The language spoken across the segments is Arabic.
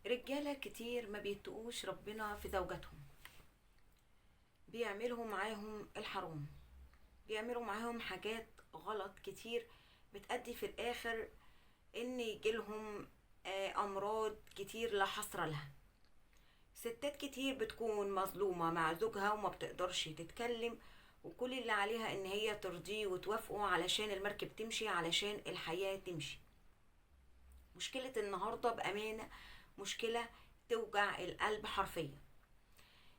رجالة كتير ما بيتقوش ربنا في زوجاتهم، بيعملوا معاهم الحرام، بيعملوا معاهم حاجات غلط كتير بتأدي في الآخر إن يجيلهم أمراض كتير لا حصر لها. ستات كتير بتكون مظلومة مع زوجها وما بتقدرش تتكلم، وكل اللي عليها إن هي ترضيه وتوافقه علشان المركب تمشي، علشان الحياة تمشي. مشكلة النهاردة بأمانة مشكلة توجع القلب حرفيا.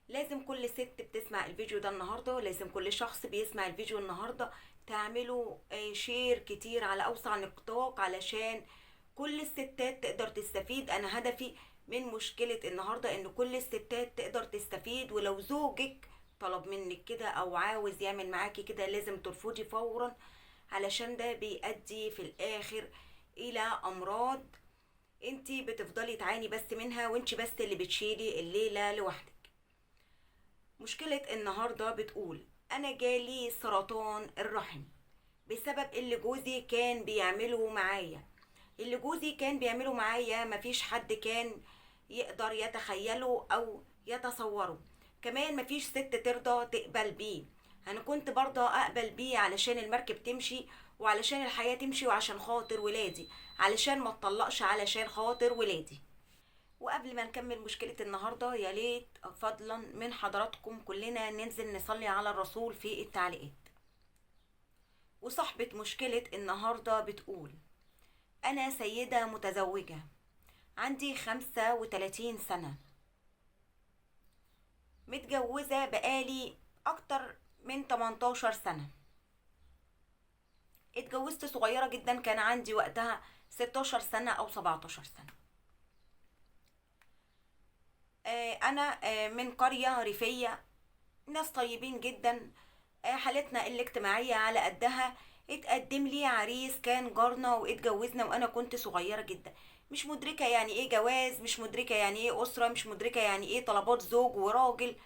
لازم كل ست بتسمع الفيديو ده النهاردة، لازم كل شخص بيسمع الفيديو النهاردة تعملوا شير كتير على أوسع نطاق علشان كل الستات تقدر تستفيد. أنا هدفي من مشكلة النهاردة إن كل الستات تقدر تستفيد، ولو زوجك طلب منك كده أو عاوز يعمل معاكي كده لازم ترفضي فورا، علشان ده بيؤدي في الآخر إلى أمراض انتي بتفضلي تعاني بس منها، وانتي بس اللي بتشيلي الليلة لوحدك. مشكلة النهاردة بتقول أنا جالي سرطان الرحم بسبب اللي جوزي كان بيعمله معايا. اللي جوزي كان بيعمله معايا مفيش حد كان يقدر يتخيله أو يتصوره، كمان مفيش ست ترضى تقبل بيه. أنا كنت برضه أقبل بيه علشان المركب تمشي، وعلشان الحياة تمشي، وعشان خاطر ولادي، علشان ما اتطلقش علشان خاطر ولادي. وقبل ما نكمل مشكلة النهاردة، يا ليت فضلا من حضراتكم كلنا ننزل نصلي على الرسول في التعليقات. وصاحبة مشكلة النهاردة بتقول أنا سيدة متزوجة، عندي 35 سنة، متجوزة بقالي أكتر من 18 سنة. اتجوزت صغيرة جدا، كان عندي وقتها 16 سنة أو 17 سنة. أنا من قرية ريفية، ناس طيبين جدا، حالتنا الاجتماعية على قدها. اتقدم لي عريس كان جارنا واتجوزنا وانا كنت صغيرة جدا، مش مدركة يعني ايه جواز، مش مدركة يعني ايه اسرة، مش مدركة يعني ايه طلبات زوج وراجل،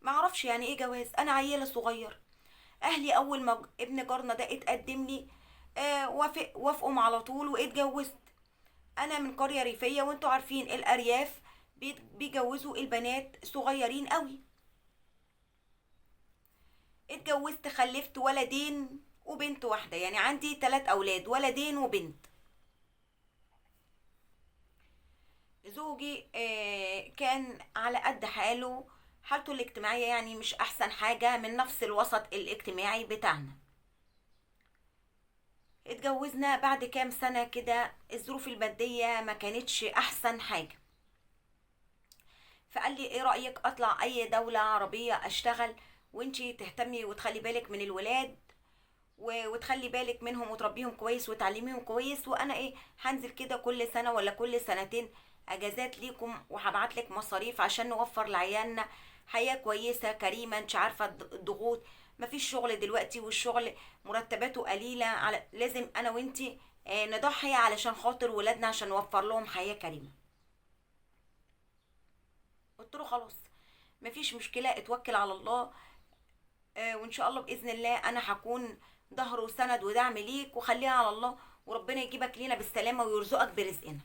معرفش يعني ايه جواز، انا عيلة صغير. اهلي اول ما ابن جارنا ده اتقدم لي وافقوا على طول واتجوزت. انا من قرية ريفية، وانتوا عارفين الارياف بيجوزوا البنات صغيرين قوي. اتجوزت، خلفت ولدين وبنت واحدة، يعني عندي 3 أولاد، ولدين وبنت. زوجي كان على قد حاله، حالته الاجتماعية يعني مش أحسن حاجة، من نفس الوسط الاجتماعي بتاعنا. اتجوزنا بعد كام سنة كده، الظروف المادية ما كانتش أحسن حاجة، فقال لي ايه رأيك أطلع أي دولة عربية أشتغل، وانتي تهتمي وتخلي بالك من الولاد وتخلي بالك منهم وتربيهم كويس وتعلميهم كويس، وانا ايه هنزل كده كل سنه ولا كل سنتين اجازات ليكم، وهبعت لك مصاريف عشان نوفر لعيالنا حياه كويسه كريمه. انت عارفه الضغوط، مفيش شغل دلوقتي، والشغل مرتباته قليله، على لازم انا وانتي نضحي علشان خاطر ولادنا عشان نوفر لهم حياه كريمه. قلت له خلاص مفيش مشكله، اتوكل على الله، وان شاء الله باذن الله انا هكون ظهر وسند ودعم ليك، وخليها على الله، وربنا يجيبك لينا بالسلامه ويرزقك برزقنا.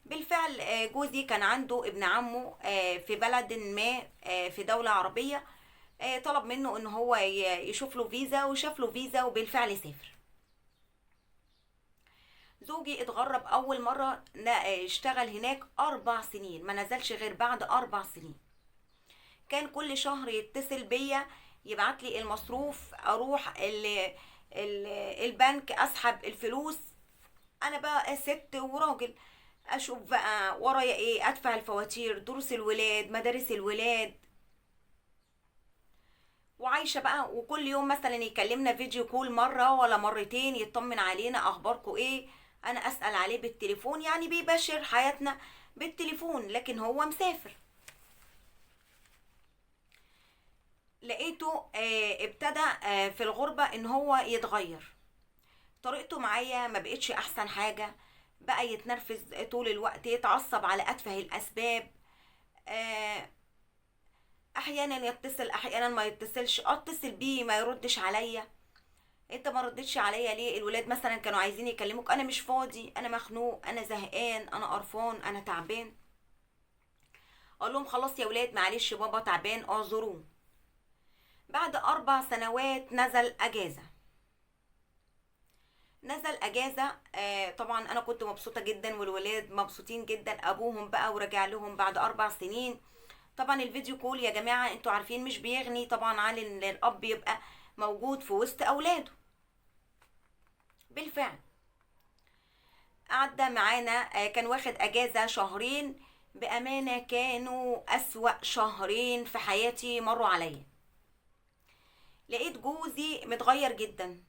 بالفعل جوزي كان عنده ابن عمه في بلد ما في دوله عربيه، طلب منه ان هو يشوف له فيزا، وشاف له فيزا وبالفعل سافر. زوجي اتغرب اول مره، اشتغل هناك 4 سنين، ما نزلش غير بعد 4 سنين. كان كل شهر يتصل بيا، يبعت لي المصروف، اروح ال البنك اسحب الفلوس. انا بقى ست وراجل، اشوف بقى ورايا ايه، ادفع الفواتير، دروس الولاد، مدارس الولاد، وعايشه بقى. وكل يوم مثلا يكلمنا فيديو كول مره ولا مرتين، يطمن علينا اخباركم ايه، انا اسال عليه بالتليفون، يعني بيبشر حياتنا بالتليفون، لكن هو مسافر. لقيته ابتدى في الغربة ان هو يتغير، طريقته معايا ما بقتش احسن حاجة، بقى يتنرفز طول الوقت، يتعصب على اتفه الاسباب، آه، احيانا يتصل احيانا ما يتصلش، اتصل بيه ما يردش عليا. انت ما ردتش عليا ليه؟ الولاد مثلا كانوا عايزين يكلموك، انا مش فاضي، انا مخنوق، انا زهقان، انا قرفان، انا تعبان. اقول لهم خلاص يا ولاد معلش بابا تعبان اعذروه. بعد 4 سنوات نزل اجازة. نزل اجازة. طبعا انا كنت مبسوطة جدا والولاد مبسوطين جدا، ابوهم بقى ورجع لهم بعد 4 سنين. طبعا الفيديو كول يا جماعة انتوا عارفين مش بيغني طبعا عن ان الاب يبقى موجود في وسط اولاده. بالفعل عدى معانا، كان واخد اجازة شهرين. بامانة كانوا اسوأ شهرين في حياتي مروا عليا. لقيت جوزي متغير جدا،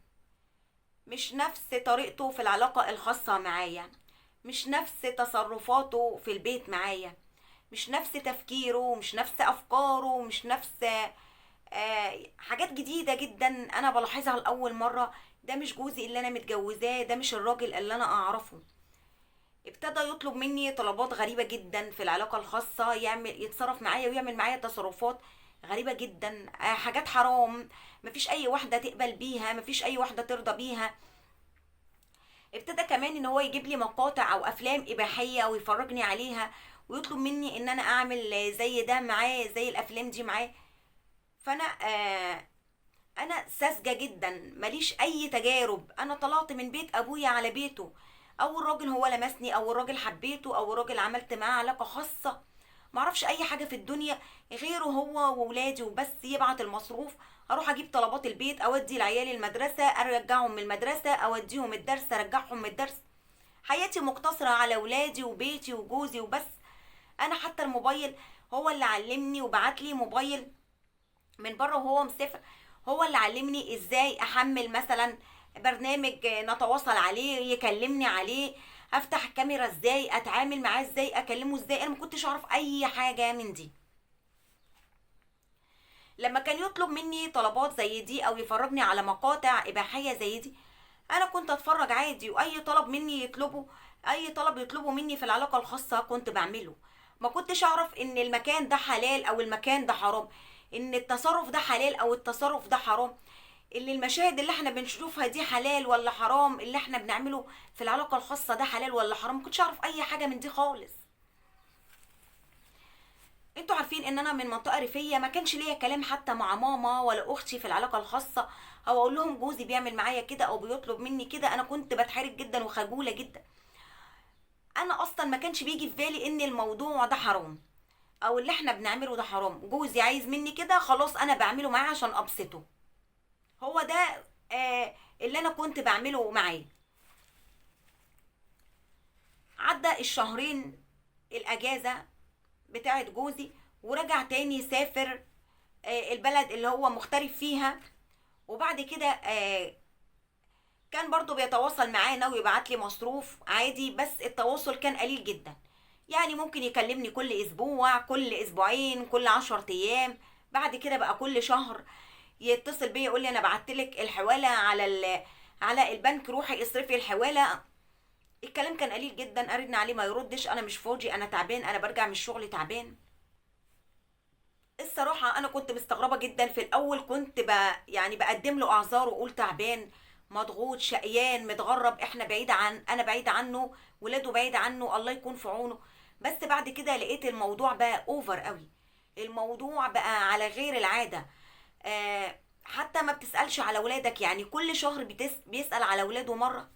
مش نفس طريقته في العلاقة الخاصة معايا، مش نفس تصرفاته في البيت معايا، مش نفس تفكيره، مش نفس افكاره، مش نفس حاجات جديدة جدا انا بلاحظها لأول مرة. ده مش جوزي اللي انا متجوزاه، ده مش الراجل اللي انا اعرفه. ابتدى يطلب مني طلبات غريبة جدا في العلاقة الخاصة، يتصرف معايا ويعمل معايا تصرفات غريبة جدا، حاجات حرام. مفيش اي واحدة تقبل بيها، مفيش اي واحدة ترضى بيها. ابتدى كمان ان هو يجيب لي مقاطع او افلام اباحية ويفرجني عليها، ويطلب مني ان انا اعمل زي ده معاه، زي الافلام دي معاه. فانا انا ساذجه جدا، ماليش اي تجارب. انا طلعت من بيت ابويا على بيته. اول راجل هو لمسني، اول راجل حبيته، اول راجل عملت معاه علاقه خاصه. معرفش اي حاجه في الدنيا غيره هو وولادي وبس. يبعت المصروف، اروح اجيب طلبات البيت، اودي العيال المدرسه، ارجعهم من المدرسه، اوديهم الدرس، ارجعهم من الدرس. حياتي مقتصره على ولادي وبيتي وجوزي وبس. انا حتى الموبايل هو اللي علمني وبعت لي موبايل من بره وهو مسافر. هو اللي علمني ازاي احمل مثلا برنامج نتواصل عليه، يكلمني عليه، افتح الكاميرا ازاي، اتعامل معاه ازاي، اكلمه ازاي. انا ما كنتش اعرف اي حاجه من دي. لما كان يطلب مني طلبات زي دي او يفرجني على مقاطع اباحيه زي دي، انا كنت اتفرج عادي، واي طلب مني يطلبه، اي طلب يطلبه مني في العلاقه الخاصه كنت بعمله. ما كنتش اعرف ان المكان ده حلال او المكان ده حرام، ان التصرف ده حلال او التصرف ده حرام، اللي المشاهد اللي احنا بنشوفها دي حلال ولا حرام، اللي احنا بنعمله في العلاقه الخاصه ده حلال ولا حرام. ما كنتش اعرف اي حاجه من دي خالص. انتوا عارفين ان انا من منطقه ريفيه، ما كانش ليا كلام حتى مع ماما ولا اختي في العلاقه الخاصه، او اقول لهم جوزي بيعمل معايا كده او بيطلب مني كده. انا كنت بتحرج جدا وخجوله جدا. انا اصلا ما كانش بيجي في بالي ان الموضوع ده حرام، او اللي احنا بنعمله ده حرام. جوزي عايز مني كده، خلاص انا بعمله معاه عشان ابسطه. هو ده اللي انا كنت بعمله معاه. عدى الشهرين الاجازه بتاعت جوزي، ورجع تاني سافر البلد اللي هو مغترب فيها. وبعد كده كان برضو بيتواصل معانا ويبعت لي مصروف عادي، بس التواصل كان قليل جدا. يعني ممكن يكلمني كل اسبوع، كل اسبوعين، كل 10 ايام. بعد كده بقى كل شهر يتصل بيا يقول لي انا بعتلك الحواله على البنك، روحي اصرفي الحواله. الكلام كان قليل جدا. ارن عليه ما يردش، انا مش فاضي، انا تعبان، انا برجع من الشغل تعبان. الصراحة أنا كنت مستغربة جدا. في الأول كنت يعني بقدم له أعذار وأقول تعبان، مضغوط، شقيان، متغرب، إحنا بعيد أنا بعيد عنه، ولاده بعيد عنه، الله يكون في عونه. بس بعد كده لقيت الموضوع بقى أوفر قوي. الموضوع بقى على غير العادة. حتى ما بتسألش على ولادك، يعني كل شهر بيسأل على ولاده مرة.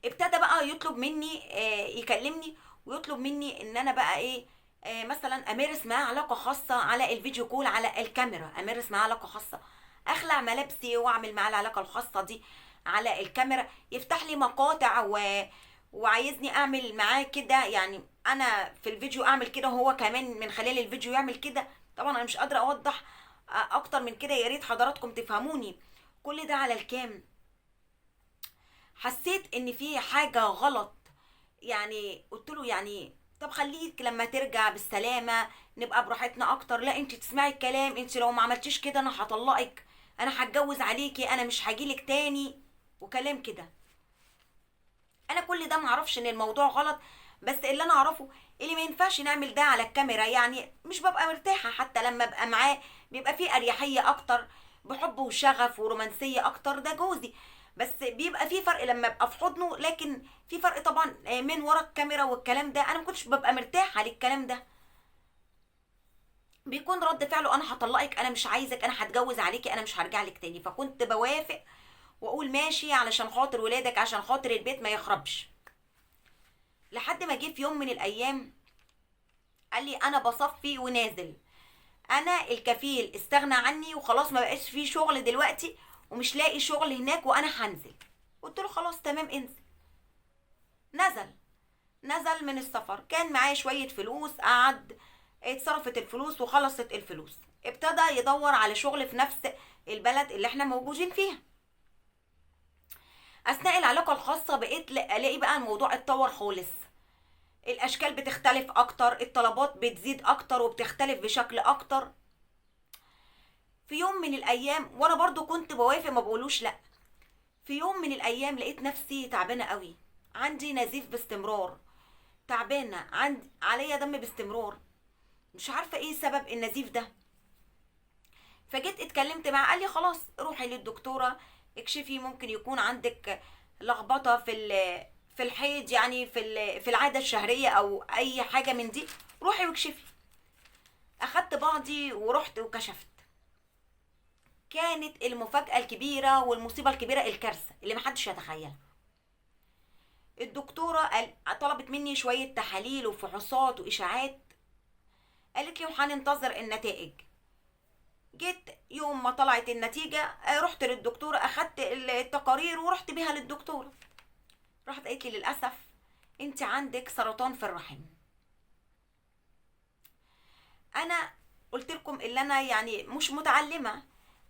ابتدى بقى يطلب مني يكلمني ويطلب مني ان انا بقى ايه، مثلا امارس معاه علاقه خاصه على الفيديو كول، على الكاميرا امارس معاه علاقه خاصه، اخلع ملابسي واعمل معاه العلاقه الخاصه دي على الكاميرا، يفتح لي مقاطع وعايزني اعمل معاه كده. يعني انا في الفيديو اعمل كده وهو كمان من خلال الفيديو يعمل كده. طبعا انا مش قادره اوضح اكتر من كده، يا ريت حضراتكم تفهموني. كل ده على الكام. حسيت ان في حاجة غلط. يعني قلت له يعني طب خليك لما ترجع بالسلامة نبقى براحتنا اكتر. لا انت تسمعي الكلام، انت لو ما عملتيش كده انا هطلقك، انا هتجوز عليكي، انا مش هجيلك تاني، وكلام كده. انا كل ده معرفش ان الموضوع غلط، بس اللي انا اعرفه اللي ما ينفعش نعمل ده على الكاميرا. يعني مش ببقى مرتاحة حتى لما ابقى معاه، بيبقى فيه اريحية اكتر. بحب وشغف ورومانسيه اكتر، ده جوزي. بس بيبقى في فرق لما ابقى في حضنه، لكن في فرق طبعا من ورا الكاميرا والكلام ده، انا ما كنتش ببقى مرتاحه للكلام ده. بيكون رد فعله انا هطلقك، انا مش عايزك، انا هتجوز عليكي، انا مش هرجع لك تاني. فكنت بوافق واقول ماشي علشان خاطر ولادك، عشان خاطر البيت ما يخربش. لحد ما جه في يوم من الايام قال لي انا بصفي ونازل، انا الكفيل استغنى عني وخلاص، ما بقاش فيه شغل دلوقتي ومش لاقي شغل هناك وانا هنزل. قلت له خلاص تمام انزل. نزل. نزل من السفر، كان معاه شوية فلوس، قعد اتصرفت الفلوس وخلصت الفلوس، ابتدى يدور على شغل في نفس البلد اللي احنا موجودين فيها. اثناء العلاقة الخاصة بقيت الاقي بقى الموضوع اتطور خالص، الاشكال بتختلف اكتر، الطلبات بتزيد اكتر وبتختلف بشكل اكتر. في يوم من الايام، وانا برضو كنت بوافق ما بقولوش لا، في يوم من الايام لقيت نفسي تعبانة قوي، عندي نزيف باستمرار، تعبانة، عندي عليا دم باستمرار، مش عارفة ايه سبب النزيف ده. فجيت اتكلمت معاه، قال لي خلاص روحي للدكتورة اكشفي، ممكن يكون عندك لخبطة في الحيض، يعني في العادة الشهرية او اي حاجة من دي، روحي واكشفي. اخدت بعضي ورحت وكشفت. كانت المفاجأة الكبيرة والمصيبة الكبيرة، الكارثة اللي محدش يتخيلها. الدكتورة طلبت مني شوية تحاليل وفحوصات وإشاعات، قالت لي وهننتظر النتائج. جيت يوم ما طلعت النتيجة رحت للدكتورة، أخدت التقارير ورحت بيها للدكتورة. راحت قالت لي للأسف أنت عندك سرطان في الرحم. أنا قلت لكم اللي أنا يعني مش متعلمة،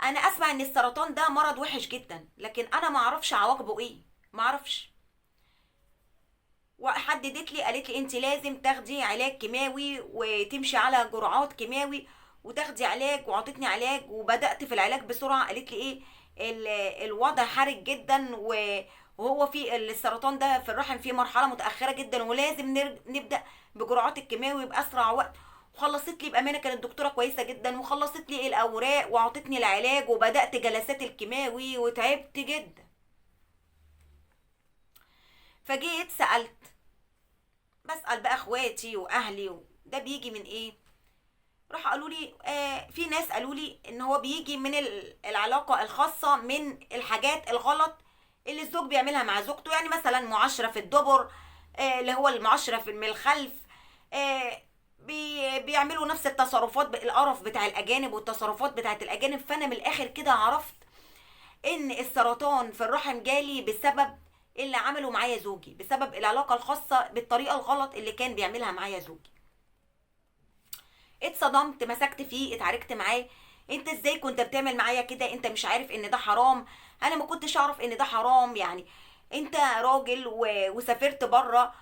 أنا أسمع إن السرطان ده مرض وحش جدا، لكن أنا معرفش عواقبه إيه، معرفش. وحددت لي، قالت لي انت لازم تاخدي علاج كيماوي وتمشي على جرعات كيماوي وتاخدي علاج، وعطتني علاج وبدأت في العلاج بسرعة. قالت لي ايه الوضع حرج جدا، وهو في السرطان ده في الرحم في مرحلة متأخرة جدا، ولازم نبدأ بجرعات الكيماوي بأسرع وقت. وخلصت لي بأمانة، كانت الدكتورة كويسة جدا، وخلصت لي الأوراق وعطتني العلاج وبدأت جلسات الكيماوي وتعبت جدا. فجيت سألت، بسأل بقى اخواتي واهلي ده بيجي من ايه. راح قالوا لي في ناس قالوا لي ان هو بيجي من العلاقة الخاصة، من الحاجات الغلط اللي الزوج بيعملها مع زوجته، يعني مثلا معاشرة في الدبر، اللي هو المعاشرة من الخلف، بيعملوا نفس التصرفات، القرف بتاع الاجانب والتصرفات بتاعت الاجانب. فانا من الاخر كده عرفت ان السرطان في الرحم جالي بسبب اللي عمله معايا زوجي، بسبب العلاقة الخاصة بالطريقة الغلط اللي كان بيعملها معايا زوجي. اتصدمت، مسكت فيه، اتعاركت معاه. انت ازاي كنت بتعمل معايا كده؟ انت مش عارف ان ده حرام؟ انا ما كنتش اعرف ان ده حرام. يعني انت راجل وسافرت بره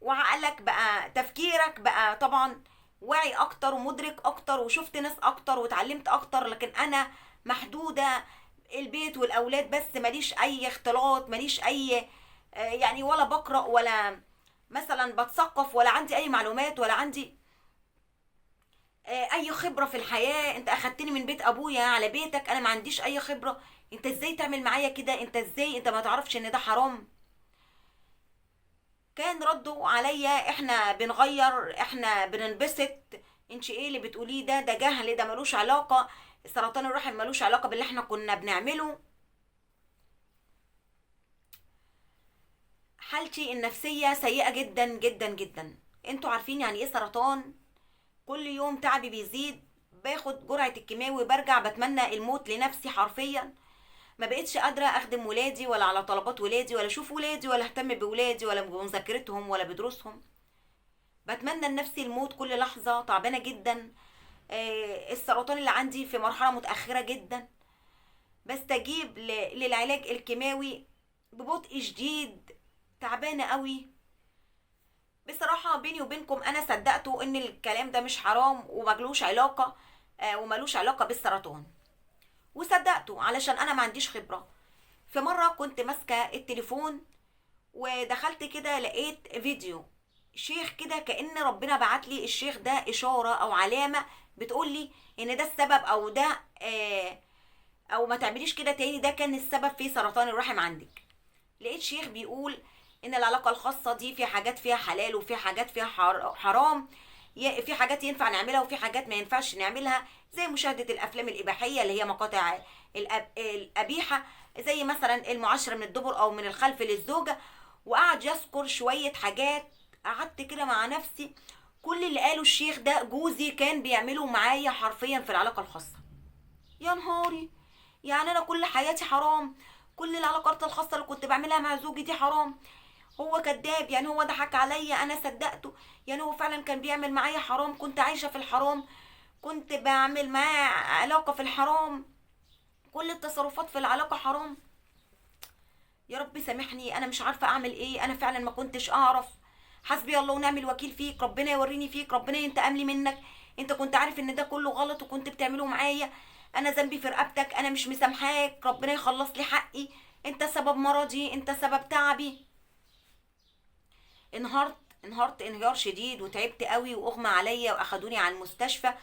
وعقلك بقى، تفكيرك بقى طبعا واعي اكتر ومدرك اكتر وشفت ناس اكتر واتعلمت اكتر، لكن انا محدودة، البيت والاولاد بس، ماليش اي اختلاط، ماليش اي يعني ولا بقرأ ولا مثلا بتثقف ولا عندي اي معلومات ولا عندي اي خبرة في الحياة. انت اخدتني من بيت ابويا على بيتك، انا ما عنديش اي خبرة، انت ازاي تعمل معايا كده؟ انت ازاي انت ما تعرفش ان ده حرام؟ كان ردوا عليا احنا بنغير، احنا بننبسط، انت ايه اللي بتقوليه ده جهل، ده ملوش علاقة، سرطان الرحم ملوش علاقة باللي احنا كنا بنعمله. حالتي النفسية سيئة جدا جدا جدا. انتوا عارفين يعني ايه سرطان؟ كل يوم تعبي بيزيد، باخد جرعة الكيماوي برجع بتمنى الموت لنفسي حرفيا. ما بقتش قادرة اخدم ولادي ولا على طلبات ولادي ولا اشوف ولادي ولا اهتم بولادي ولا بمذاكرتهم ولا بدروسهم. بتمنى لنفسي الموت كل لحظة، تعبانة جدا. السرطان اللي عندي في مرحلة متأخرة جدا. بستجيب للعلاج الكيماوي ببطء شديد، تعبانة قوي. بصراحة بيني وبينكم أنا صدقته إن الكلام ده مش حرام وملوش علاقة، وملوش علاقة بالسرطان، وصدقته علشان أنا ما عنديش خبرة. في مرة كنت ماسكة التليفون ودخلت كده لقيت فيديو شيخ كده، كأن ربنا بعت لي الشيخ ده إشارة أو علامة بتقول لي ان ده السبب، او ده او ما تعمليش كده تاني، ده كان السبب في سرطان الرحم عندك. لقيت شيخ بيقول ان العلاقة الخاصة دي في حاجات فيها حلال وفي حاجات فيها حرام، في حاجات ينفع نعملها وفي حاجات ما ينفعش نعملها، زي مشاهدة الافلام الاباحية اللي هي مقاطع القبيحة، زي مثلا المعاشرة من الدبر او من الخلف للزوجة. وقعد يذكر شوية حاجات. قعدت كده مع نفسي، كل اللي قاله الشيخ ده جوزي كان بيعمله معايا حرفيا في العلاقة الخاصة. يا نهاري، يعني انا كل حياتي حرام، كل العلاقات الخاصة اللي كنت بعملها مع زوجي دي حرام. هو كذاب، يعني هو ضحك عليا انا صدقته، يعني هو فعلا كان بيعمل معايا حرام، كنت عايشة في الحرام، كنت بعمل معاه علاقة في الحرام، كل التصرفات في العلاقة حرام. يا رب سامحني، انا مش عارفة اعمل ايه، انا فعلا ما كنتش اعرف. حسبي الله ونعم الوكيل فيك، ربنا يوريني فيك، ربنا ينتقم لي منك. انت كنت عارف ان ده كله غلط وكنت بتعمله معايا، انا ذنبي في رقبتك، انا مش مسامحاك، ربنا يخلص لي حقي، انت سبب مرضي، انت سبب تعبي. انهارت انهيار شديد، وتعبت قوي واغمى عليا واخدوني على المستشفى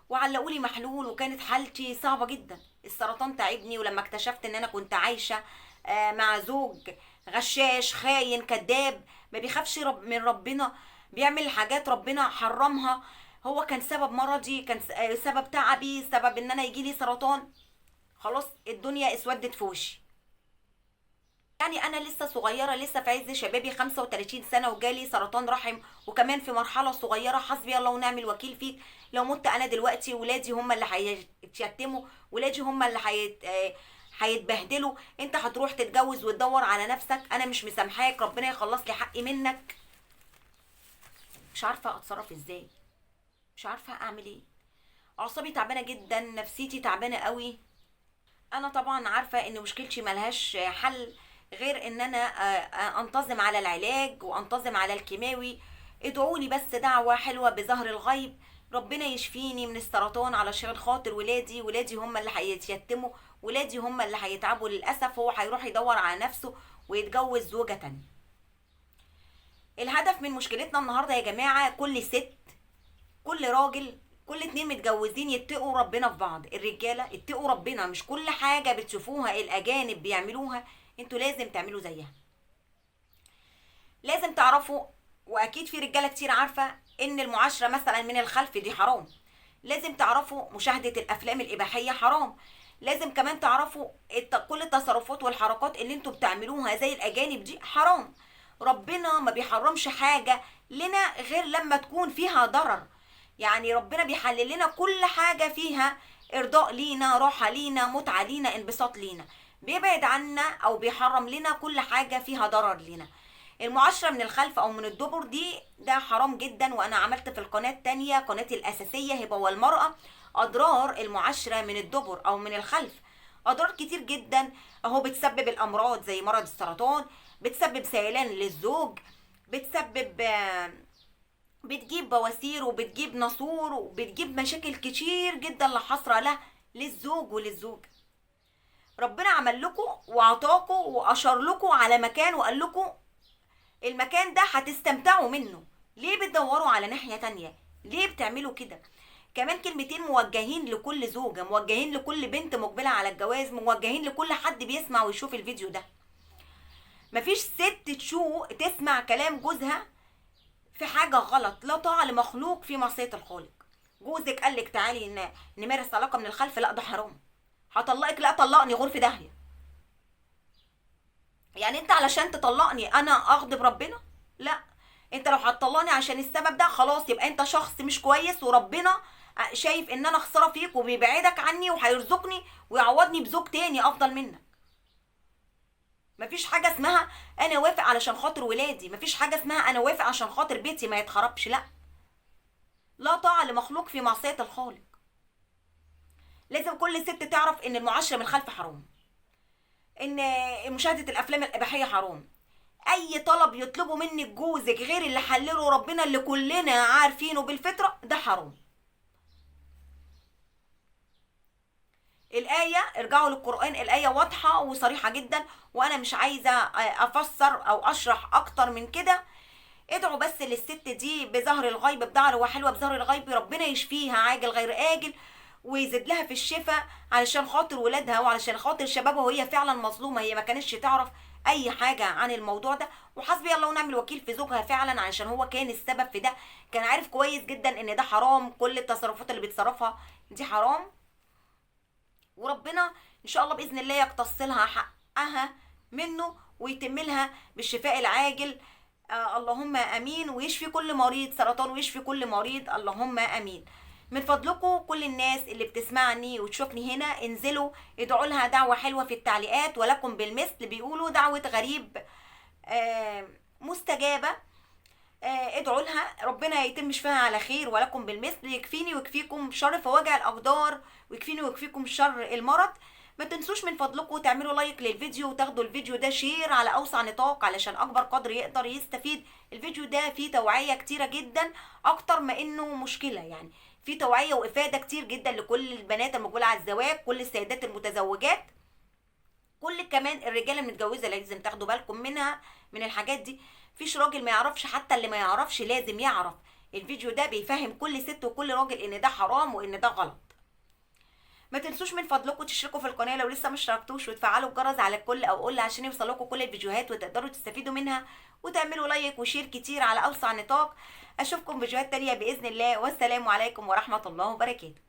وعلقولي محلول، وكانت حالتي صعبة جدا. السرطان تعبني، ولما اكتشفت ان انا كنت عايشة مع زوج غشاش خاين كذاب، ما بيخافش من ربنا، بيعمل حاجات ربنا حرمها، هو كان سبب مرضي، كان سبب تعبي، سبب ان انا يجيلي سرطان. خلاص الدنيا اسودت في وشي. يعني انا لسه صغيره، لسه في عز شبابي، 35 سنه، وجالي سرطان رحم، وكمان في مرحله صغيره. حسبي الله ونعم الوكيل فيك. لو مت انا دلوقتي ولادي هم اللي هيتشتموا، ولادي هم اللي هيتبهدلوا، انت هتروح تتجوز وتدور على نفسك، انا مش مسامحاك، ربنا يخلص لي حقي منك. مش عارفه اتصرف ازاي، مش عارفه اعمل ايه. اعصابي تعبانه جدا، نفسيتي تعبانه قوي. انا طبعا عارفه ان مشكلتي ملهاش حل غير ان انا انتظم على العلاج وانتظم على الكيماوي. ادعولي بس دعوه حلوه بظهر الغيب، ربنا يشفيني من السرطان علشان خاطر ولادي هم اللي هيتيتموا، ولادي هم اللي هيتعبوا للاسف. هو هيروح يدور على نفسه ويتجوز زوجه تانية. الهدف من مشكلتنا النهارده يا جماعه، كل ست، كل راجل، كل اتنين متجوزين يتقوا ربنا في بعض. الرجاله اتقوا ربنا، مش كل حاجه بتشوفوها الاجانب بيعملوها انتوا لازم تعملوا زيها. لازم تعرفوا، واكيد في رجاله كتير عارفه، ان المعاشره مثلا من الخلف دي حرام. لازم تعرفوا مشاهده الافلام الاباحيه حرام. لازم كمان تعرفوا كل التصرفات والحركات اللي انتوا بتعملوها زي الاجانب دي حرام. ربنا ما بيحرمش حاجه لنا غير لما تكون فيها ضرر. يعني ربنا بيحلل لنا كل حاجه فيها ارضاء لينا، راحه لينا، متعه لينا، انبساط لينا. بيبعد عنا او بيحرم لنا كل حاجه فيها ضرر لينا. المعاشرة من الخلف او من الدبر دي ده حرام جدا. وانا عملت في القناة التانية، قناتي الاساسية هبة والمرأة، اضرار المعاشرة من الدبر او من الخلف. اضرار كتير جدا اهو، بتسبب الامراض زي مرض السرطان، بتسبب سيلان للزوج، بتسبب بتجيب بواسير وبتجيب ناسور وبتجيب مشاكل كتير جدا لا حصر لها للزوج وللزوجة. ربنا عمل لكم وعطاكم واشار لكم على مكان وقال لكم المكان ده هتستمتعوا منه، ليه بتدوروا على ناحية تانية؟ ليه بتعملوا كده؟ كمان كلمتين موجهين لكل زوجة، موجهين لكل بنت مقبلة على الجواز، موجهين لكل حد بيسمع ويشوف الفيديو ده. مفيش ست تسمع كلام جوزها في حاجة غلط. لا طاعة لمخلوق في معصية الخالق. جوزك قالك تعالي نمارس علاقة من الخلف، لا ده حرام. هطلقك، لا طلقني غرفة داهية. يعني انت علشان تطلقني انا اغضب ربنا؟ لا. انت لو هتطلقني عشان السبب ده، خلاص يبقى انت شخص مش كويس، وربنا شايف ان انا خساره فيك وبيبعدك عني وهيرزقني ويعوضني بزوج تاني افضل منك. مفيش حاجه اسمها انا وافق علشان خاطر ولادي، مفيش حاجه اسمها انا وافق عشان خاطر بيتي ما يتخربش، لا. لا طاعه لمخلوق في معصيه الخالق. لازم كل ست تعرف ان المعاشره من الخلف حرام، ان مشاهده الافلام الاباحيه حرام. اي طلب يطلبه منك جوزك غير اللي حلله ربنا اللي كلنا عارفينه بالفطره ده حرام. الآية ارجعوا للقرآن، الآية واضحة وصريحة جدا، وأنا مش عايزة أفسر أو أشرح أكتر من كده. ادعوا بس للست دي بظهر الغيب، بدعوة حلوة بظهر الغيب، ربنا يشفيها عاجل غير آجل ويزيد لها في الشفاء، علشان خاطر ولادها وعلشان خاطر شبابها، وهي فعلا مظلومة، هي ما كانتش تعرف اي حاجة عن الموضوع ده. وحسبي الله ونعم الوكيل في زوجها فعلا، علشان هو كان السبب في ده، كان عارف كويس جدا ان ده حرام، كل التصرفات اللي بيتصرفها دي حرام. وربنا ان شاء الله باذن الله يقتص لها حقها منه ويتم لها بالشفاء العاجل. اللهم امين. ويشفي كل مريض سرطان ويشفي كل مريض، اللهم امين. من فضلكم كل الناس اللي بتسمعني وتشوفني هنا، انزلوا ادعوا لها دعوة حلوة في التعليقات، ولكم بالمثل، بيقولوا دعوة غريب مستجابة. ادعوا لها ربنا يتم شفاها على خير، ولكم بالمثل. يكفيني ويكفيكم شر فواجع الاقدار، ويكفيني ويكفيكم شر المرض. ما تنسوش من فضلكم تعملوا لايك للفيديو، وتاخدوا الفيديو ده شير على اوسع نطاق، علشان اكبر قدر يقدر يستفيد. الفيديو ده فيه توعية كتيرة جدا، اكتر ما انه مشكلة يعني، فيه توعية وافادة كتير جدا لكل البنات المقبلة على الزواج، كل السيدات المتزوجات، كل كمان الرجاله المتجوزه لازم تاخدوا بالكم منها، من الحاجات دي. مفيش راجل ما يعرفش، حتى اللي ما يعرفش لازم يعرف. الفيديو ده بيفهم كل ست وكل راجل ان ده حرام وان ده غلط. ما تنسوش من فضلكم تشتركوا في القناه لو لسه ما اشتركتوش، وتفعلوا الجرس على الكل او قول عشان يوصلكم كل الفيديوهات وتقدروا تستفيدوا منها، وتعملوا لايك وشير كتير على اوسع نطاق. اشوفكم فيديوهات تانية باذن الله، والسلام عليكم ورحمه الله وبركاته.